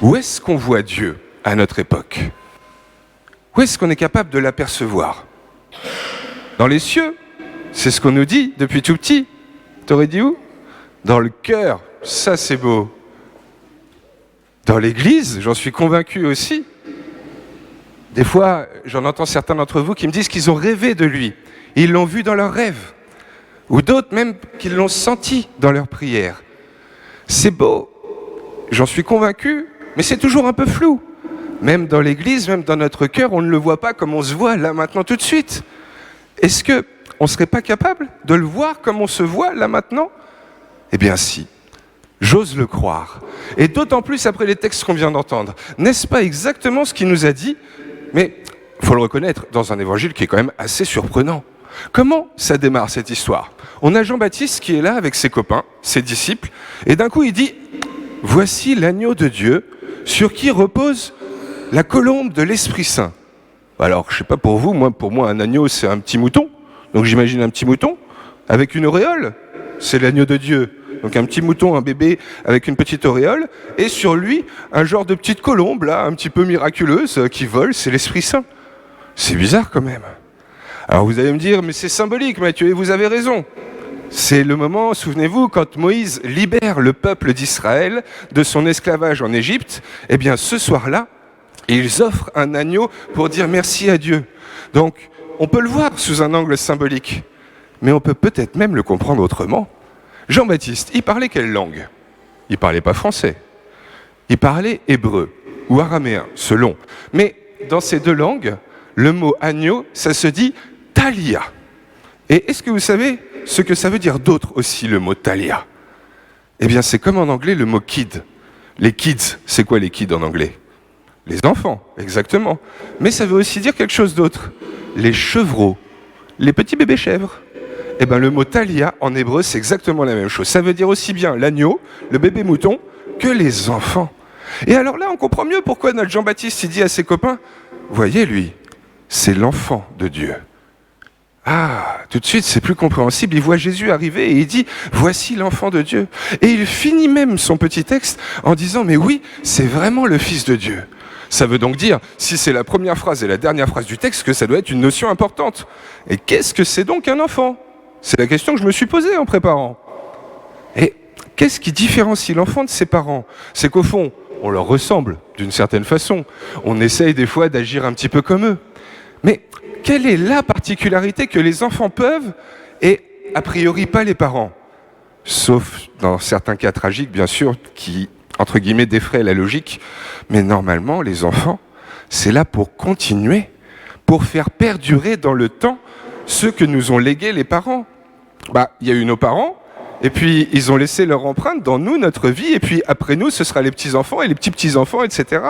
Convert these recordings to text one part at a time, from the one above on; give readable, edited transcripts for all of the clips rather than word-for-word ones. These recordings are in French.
Où est-ce qu'on voit Dieu à notre époque? Où est-ce qu'on est capable de l'apercevoir? Dans les cieux? C'est ce qu'on nous dit depuis tout petit. T'aurais dit où? Dans le cœur. Ça, c'est beau. Dans l'église, j'en suis convaincu aussi. Des fois, j'en entends certains d'entre vous qui me disent qu'ils ont rêvé de lui. Ils l'ont vu dans leurs rêves. Ou d'autres même qu'ils l'ont senti dans leurs prières. C'est beau. J'en suis convaincu, mais c'est toujours un peu flou. Même dans l'église, même dans notre cœur, on ne le voit pas comme on se voit là maintenant tout de suite. Est-ce qu'on ne serait pas capable de le voir comme on se voit là maintenant? Eh bien si, j'ose le croire. Et d'autant plus après les textes qu'on vient d'entendre. N'est-ce pas exactement ce qu'il nous a dit? Mais il faut le reconnaître, dans un évangile qui est quand même assez surprenant. Comment ça démarre cette histoire? On a Jean-Baptiste qui est là avec ses copains, ses disciples, et d'un coup il dit « Voici l'agneau de Dieu sur qui repose la colombe de l'Esprit Saint. » Alors, je ne sais pas pour vous, pour moi un agneau c'est un petit mouton, donc j'imagine un petit mouton avec une auréole, c'est l'agneau de Dieu. Donc un petit mouton, un bébé avec une petite auréole, et sur lui un genre de petite colombe là, un petit peu miraculeuse qui vole, c'est l'Esprit Saint. C'est bizarre quand même. Alors vous allez me dire, mais c'est symbolique Mathieu, et vous avez raison. C'est le moment, souvenez-vous, quand Moïse libère le peuple d'Israël de son esclavage en Égypte, eh bien ce soir-là, ils offrent un agneau pour dire merci à Dieu. Donc on peut le voir sous un angle symbolique, mais on peut peut-être même le comprendre autrement. Jean-Baptiste, il parlait quelle langue? Il parlait pas français. Il parlait hébreu ou araméen, selon. Mais dans ces deux langues, le mot agneau, ça se dit Thalia. Et est-ce que vous savez ce que ça veut dire d'autre aussi, le mot Thalia? Eh bien, c'est comme en anglais le mot kid. Les kids, c'est quoi les kids en anglais? Les enfants, exactement. Mais ça veut aussi dire quelque chose d'autre. Les chevreaux, les petits bébés chèvres. Eh bien, le mot Thalia, en hébreu, c'est exactement la même chose. Ça veut dire aussi bien l'agneau, le bébé mouton, que les enfants. Et alors là, on comprend mieux pourquoi notre Jean-Baptiste, il dit à ses copains, voyez, lui, c'est l'enfant de Dieu. Ah, tout de suite, c'est plus compréhensible. Il voit Jésus arriver et il dit, voici l'enfant de Dieu. Et il finit même son petit texte en disant, mais oui, c'est vraiment le Fils de Dieu. Ça veut donc dire, si c'est la première phrase et la dernière phrase du texte, que ça doit être une notion importante. Et qu'est-ce que c'est donc un enfant? C'est la question que je me suis posée en préparant. Et qu'est-ce qui différencie l'enfant de ses parents? C'est qu'au fond, on leur ressemble d'une certaine façon. On essaye des fois d'agir un petit peu comme eux. Mais quelle est la particularité que les enfants peuvent et a priori pas les parents? Sauf dans certains cas tragiques, bien sûr, qui, entre guillemets, défraient la logique. Mais normalement, les enfants, c'est là pour continuer, pour faire perdurer dans le temps ce que nous ont légué les parents. Il y a eu nos parents, et puis ils ont laissé leur empreinte dans nous, notre vie, et puis après nous, ce sera les petits-enfants et les petits-petits-enfants, etc.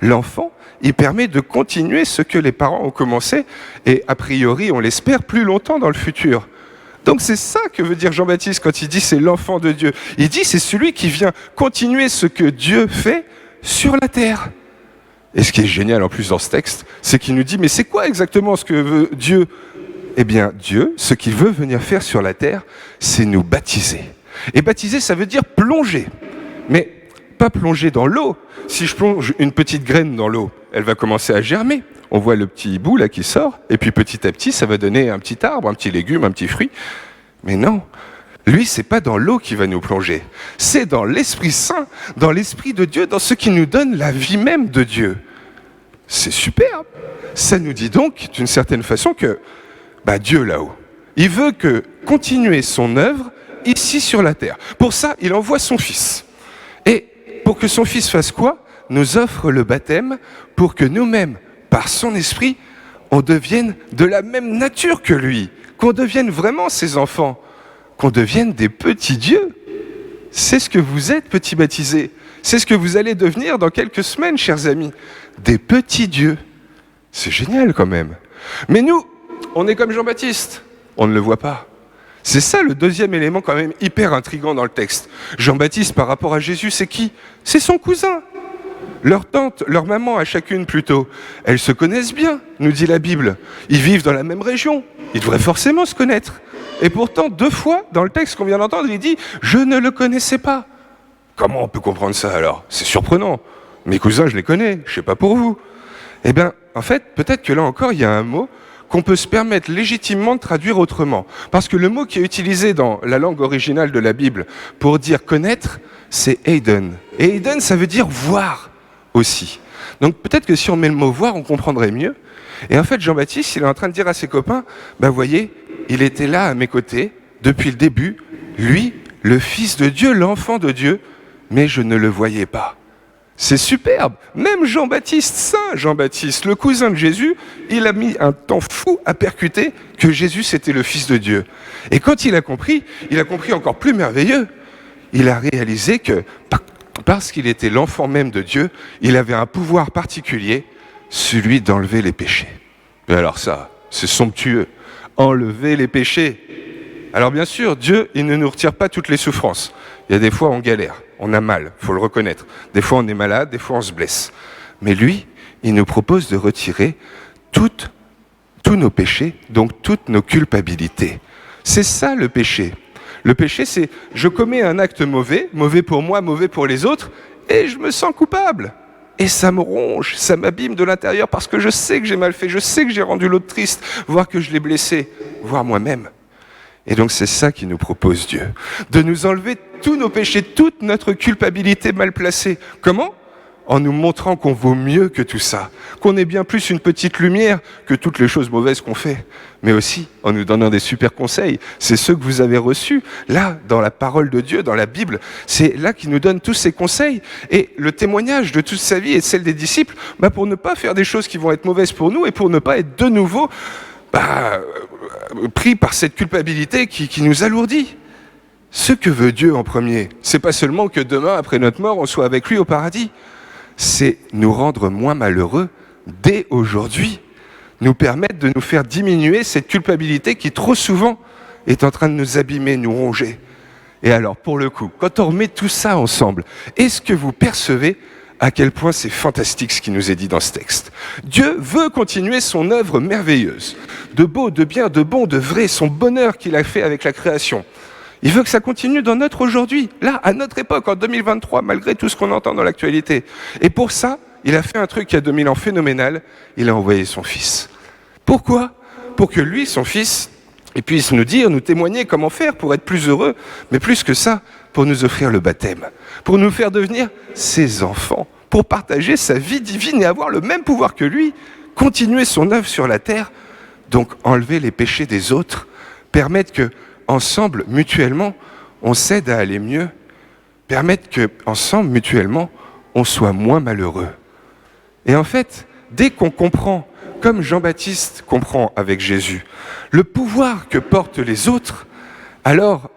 L'enfant, il permet de continuer ce que les parents ont commencé, et a priori, on l'espère, plus longtemps dans le futur. Donc c'est ça que veut dire Jean-Baptiste quand il dit c'est l'enfant de Dieu. Il dit c'est celui qui vient continuer ce que Dieu fait sur la terre. Et ce qui est génial en plus dans ce texte, c'est qu'il nous dit mais c'est quoi exactement ce que veut Dieu? Eh bien, Dieu, ce qu'il veut venir faire sur la terre, c'est nous baptiser. Et baptiser, ça veut dire plonger. Mais pas plonger dans l'eau. Si je plonge une petite graine dans l'eau, elle va commencer à germer. On voit le petit bout là qui sort, et puis petit à petit, ça va donner un petit arbre, un petit légume, un petit fruit. Mais non, lui, c'est pas dans l'eau qui va nous plonger. C'est dans l'Esprit Saint, dans l'Esprit de Dieu, dans ce qui nous donne la vie même de Dieu. C'est superbe. Ça nous dit donc, d'une certaine façon, que Dieu là-haut, il veut continuer son œuvre ici sur la terre. Pour ça, il envoie son Fils. Et pour que son Fils fasse quoi? Nous offre le baptême pour que nous-mêmes, par son esprit, on devienne de la même nature que lui, qu'on devienne vraiment ses enfants, qu'on devienne des petits dieux. C'est ce que vous êtes, petits baptisés. C'est ce que vous allez devenir dans quelques semaines, chers amis. Des petits dieux. C'est génial quand même. Mais nous, on est comme Jean-Baptiste. On ne le voit pas. C'est ça le deuxième élément quand même hyper intriguant dans le texte. Jean-Baptiste par rapport à Jésus, c'est qui? C'est son cousin. Leur tante, leur maman à chacune plutôt, elles se connaissent bien, nous dit la Bible. Ils vivent dans la même région, ils devraient forcément se connaître. Et pourtant, 2 fois, dans le texte qu'on vient d'entendre, il dit « Je ne le connaissais pas ». Comment on peut comprendre ça alors? C'est surprenant. Mes cousins, je les connais, je sais pas pour vous. Eh bien, en fait, peut-être que là encore, il y a un mot qu'on peut se permettre légitimement de traduire autrement. Parce que le mot qui est utilisé dans la langue originale de la Bible pour dire connaître, c'est Eiden. Et Eiden, ça veut dire voir aussi. Donc peut-être que si on met le mot voir, on comprendrait mieux. Et en fait, Jean-Baptiste, il est en train de dire à ses copains, voyez, il était là à mes côtés depuis le début, lui, le Fils de Dieu, l'enfant de Dieu, mais je ne le voyais pas. C'est superbe. Même Jean-Baptiste, Saint Jean-Baptiste, le cousin de Jésus, il a mis un temps fou à percuter que Jésus c'était le Fils de Dieu. Et quand il a compris encore plus merveilleux. Il a réalisé que parce qu'il était l'enfant même de Dieu, il avait un pouvoir particulier, celui d'enlever les péchés. Et alors ça, c'est somptueux. Enlever les péchés. Alors bien sûr, Dieu, il ne nous retire pas toutes les souffrances. Il y a des fois on galère, on a mal, il faut le reconnaître. Des fois on est malade, des fois on se blesse. Mais lui, il nous propose de retirer tous nos péchés, donc toutes nos culpabilités. C'est ça le péché. Le péché, c'est je commets un acte mauvais, mauvais pour moi, mauvais pour les autres, et je me sens coupable. Et ça me ronge, ça m'abîme de l'intérieur parce que je sais que j'ai mal fait, je sais que j'ai rendu l'autre triste, voire que je l'ai blessé, voire moi-même. Et donc c'est ça qu'il nous propose Dieu, de nous enlever tous nos péchés, toute notre culpabilité mal placée. Comment ? En nous montrant qu'on vaut mieux que tout ça, qu'on est bien plus une petite lumière que toutes les choses mauvaises qu'on fait, mais aussi en nous donnant des super conseils. C'est ceux que vous avez reçus, là, dans la parole de Dieu, dans la Bible. C'est là qu'il nous donne tous ces conseils. Et le témoignage de toute sa vie et celle des disciples, pour ne pas faire des choses qui vont être mauvaises pour nous et pour ne pas être de nouveau pris par cette culpabilité qui nous alourdit. Ce que veut Dieu en premier, c'est pas seulement que demain, après notre mort, on soit avec lui au paradis. C'est nous rendre moins malheureux dès aujourd'hui, nous permettre de nous faire diminuer cette culpabilité qui trop souvent est en train de nous abîmer, nous ronger. Et alors, pour le coup, quand on remet tout ça ensemble, est-ce que vous percevez à quel point c'est fantastique ce qui nous est dit dans ce texte ? Dieu veut continuer son œuvre merveilleuse, de beau, de bien, de bon, de vrai, son bonheur qu'il a fait avec la création. Il veut que ça continue dans notre aujourd'hui, là, à notre époque, en 2023, malgré tout ce qu'on entend dans l'actualité. Et pour ça, il a fait un truc il y a 2000 ans phénoménal, il a envoyé son Fils. Pourquoi ? Pour que lui, son Fils, il puisse nous dire, nous témoigner comment faire pour être plus heureux, mais plus que ça, pour nous offrir le baptême, pour nous faire devenir ses enfants, pour partager sa vie divine et avoir le même pouvoir que lui, continuer son œuvre sur la terre, donc enlever les péchés des autres, permettre que ensemble, mutuellement, on s'aide à aller mieux, permettre qu'ensemble, mutuellement, on soit moins malheureux. Et en fait, dès qu'on comprend, comme Jean-Baptiste comprend avec Jésus, le pouvoir que portent les autres, alors,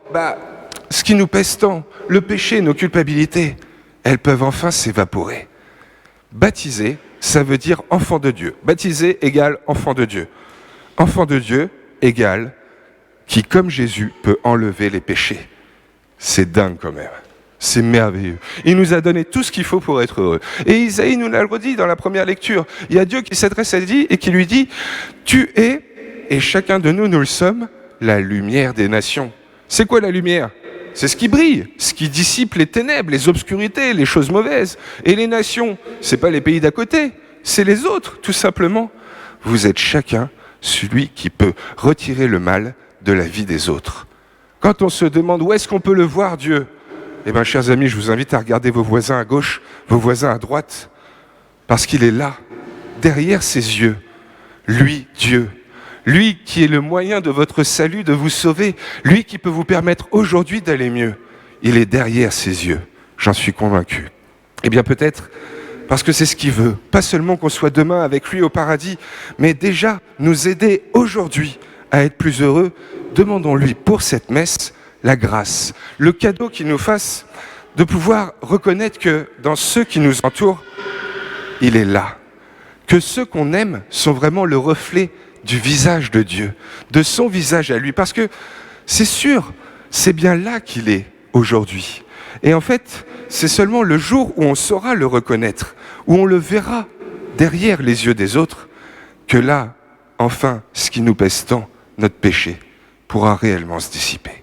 ce qui nous pèse tant, le péché, nos culpabilités, elles peuvent enfin s'évaporer. Baptiser, ça veut dire enfant de Dieu. Baptiser égale enfant de Dieu. Enfant de Dieu égale qui, comme Jésus, peut enlever les péchés. C'est dingue quand même. C'est merveilleux. Il nous a donné tout ce qu'il faut pour être heureux. Et Isaïe nous l'a redit dans la première lecture. Il y a Dieu qui s'adresse à lui et qui lui dit « Tu es, et chacun de nous, nous le sommes, la lumière des nations. » C'est quoi la lumière ? C'est ce qui brille, ce qui dissipe les ténèbres, les obscurités, les choses mauvaises. Et les nations, c'est pas les pays d'à côté, c'est les autres, tout simplement. Vous êtes chacun celui qui peut retirer le mal de la vie des autres. Quand on se demande où est-ce qu'on peut le voir, Dieu, chers amis, je vous invite à regarder vos voisins à gauche, vos voisins à droite, parce qu'il est là, derrière ses yeux, lui, Dieu, lui qui est le moyen de votre salut, de vous sauver, lui qui peut vous permettre aujourd'hui d'aller mieux, il est derrière ses yeux, j'en suis convaincu. Peut-être parce que c'est ce qu'il veut, pas seulement qu'on soit demain avec lui au paradis, mais déjà nous aider aujourd'hui à être plus heureux, demandons-lui pour cette messe la grâce, le cadeau qu'il nous fasse de pouvoir reconnaître que dans ceux qui nous entourent, il est là. Que ceux qu'on aime sont vraiment le reflet du visage de Dieu, de son visage à lui. Parce que c'est sûr, c'est bien là qu'il est aujourd'hui. Et en fait, c'est seulement le jour où on saura le reconnaître, où on le verra derrière les yeux des autres, que là, enfin, ce qui nous pèse tant, notre péché, pourra réellement se dissiper.